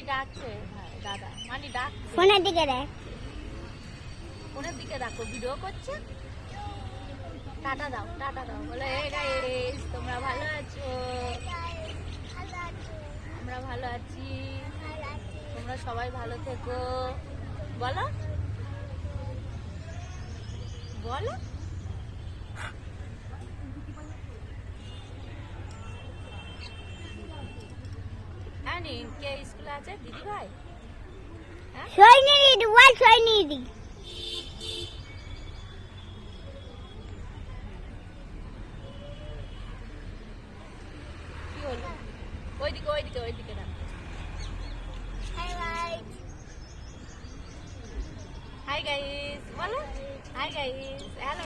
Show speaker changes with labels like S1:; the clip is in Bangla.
S1: মানি ডাকছে দাদা, মানি ডাক।
S2: ফোনের দিকে দেখ,
S1: ফোনের দিকে রাখো, ভিডিও করছে। টাটা দাও, টাটা দাও, বলে হে গাইস তোমরা ভালো আছো? আমরা ভালো আছি, তোমরা সবাই ভালো থেকো। বলো বলো। আনি কে স্কুলে আছে? দিদি ভাই?
S2: সৈনী দিদি, ওয়াল সৈনী দিদি।
S1: কি হলো? ওইদিকে ওইদিকে ওইদিকে না। হাই গাইস বলো, হাই গাইস, হ্যালো।